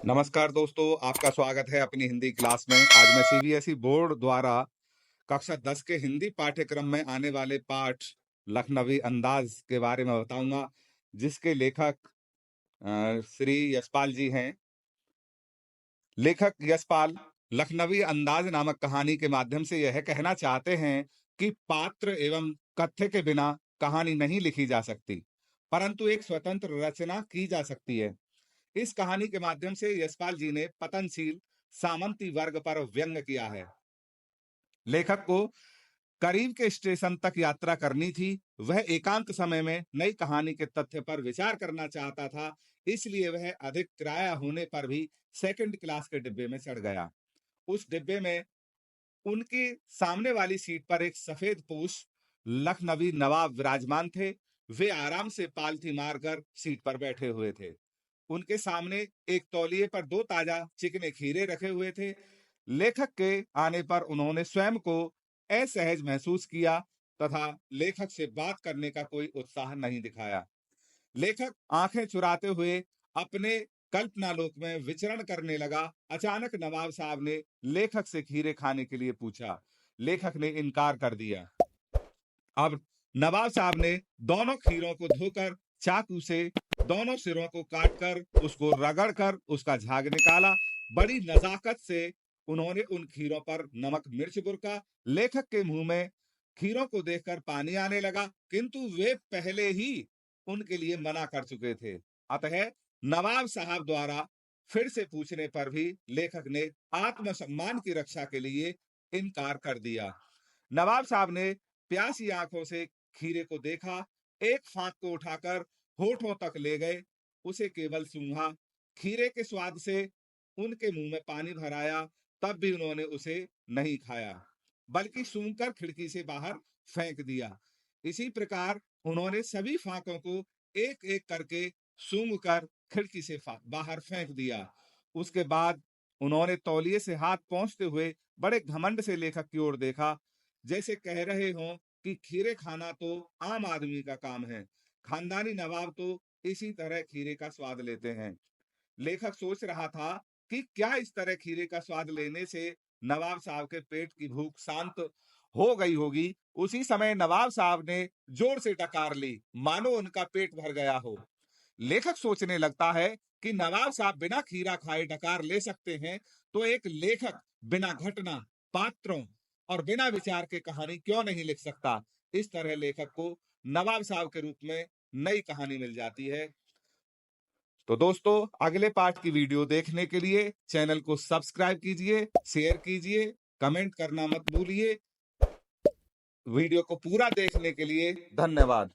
नमस्कार दोस्तों, आपका स्वागत है अपनी हिंदी क्लास में। आज मैं सीबीएसई बोर्ड द्वारा कक्षा 10 के हिंदी पाठ्यक्रम में आने वाले पाठ लखनवी अंदाज के बारे में बताऊंगा, जिसके लेखक श्री यशपाल जी हैं। लेखक यशपाल लखनवी अंदाज नामक कहानी के माध्यम से यह कहना चाहते हैं कि पात्र एवं कथ्य के बिना कहानी नहीं लिखी जा सकती, परंतु एक स्वतंत्र रचना की जा सकती है। इस कहानी के माध्यम से यशपाल जी ने पतनशील सामंती वर्ग पर व्यंग किया है। लेखक को करीब के स्टेशन तक यात्रा करनी थी। वह एकांत समय में नई कहानी के तथ्य पर विचार करना चाहता था, इसलिए वह अधिक किराया होने पर भी सेकंड क्लास के डिब्बे में चढ़ गया। उस डिब्बे में उनके सामने वाली सीट पर एक सफेद पोश लखनवी नवाब विराजमान थे। वे आराम से पालथी मारकर सीट पर बैठे हुए थे। उनके सामने एक तौलिए पर 2 ताजा चिकने खीरे रखे हुए थे। लेखक के आने पर उन्होंने स्वयं को असहज महसूस किया तथा लेखक से बात करने का कोई उत्साह नहीं दिखाया। लेखक आंखें चुराते हुए अपने कल्पनालोक में विचरण करने लगा। अचानक नवाब साहब ने लेखक से खीरे खाने के लिए पूछा। लेखक ने इनकार कर दिया। अब नवाब साहब ने दोनों खीरों को धोकर चाकू से दोनों सिरों को काटकर उसको रगड़कर उसका झाग निकाला। बड़ी नजाकत से उन्होंने उन खीरों पर नमक मिर्च बुरका। लेखक के मुंह में खीरों को देखकर पानी आने लगा, किंतु वे पहले ही उनके लिए मना कर चुके थे। अतः नवाब साहब द्वारा फिर से पूछने पर भी लेखक ने आत्मसम्मान की रक्षा के लिए इनकार कर दिया। नवाब साहब ने प्यासी आंखों से खीरे को देखा, एक फांक को उठाकर होठों तक ले गए, उसे केवल सूंघा। खीरे के स्वाद से उनके मुंह में पानी भर आया, तब भी उन्होंने उसे नहीं खाया, बल्कि सूंघकर खिड़की से बाहर फेंक दिया। इसी प्रकार उन्होंने सभी फांकों को एक एक करके सूंघकर खिड़की से बाहर फेंक दिया। उसके बाद उन्होंने तौलिए से हाथ पोंछते हुए बड़े घमंड से लेखक की ओर देखा, जैसे कह रहे हों कि खीरे खाना तो आम आदमी का काम है, खानदानी नवाब तो इसी तरह खीरे का स्वाद लेते हैं। लेखक सोच रहा था कि क्या इस तरह खीरे का स्वाद लेने से नवाब साहब के पेट की भूख शांत हो गई होगी। उसी समय नवाब साहब ने जोर से डकार ली, मानो उनका पेट भर गया हो। लेखक सोचने लगता है कि नवाब साहब बिना खीरा खाए डकार ले सकते हैं, तो एक लेखक बिना घटना, पात्रों और बिना विचार के कहानी क्यों नहीं लिख सकता। इस तरह लेखक को नवाब साहब के रूप में नई कहानी मिल जाती है। तो दोस्तों, अगले पार्ट की वीडियो देखने के लिए चैनल को सब्सक्राइब कीजिए, शेयर कीजिए, कमेंट करना मत भूलिए। वीडियो को पूरा देखने के लिए धन्यवाद।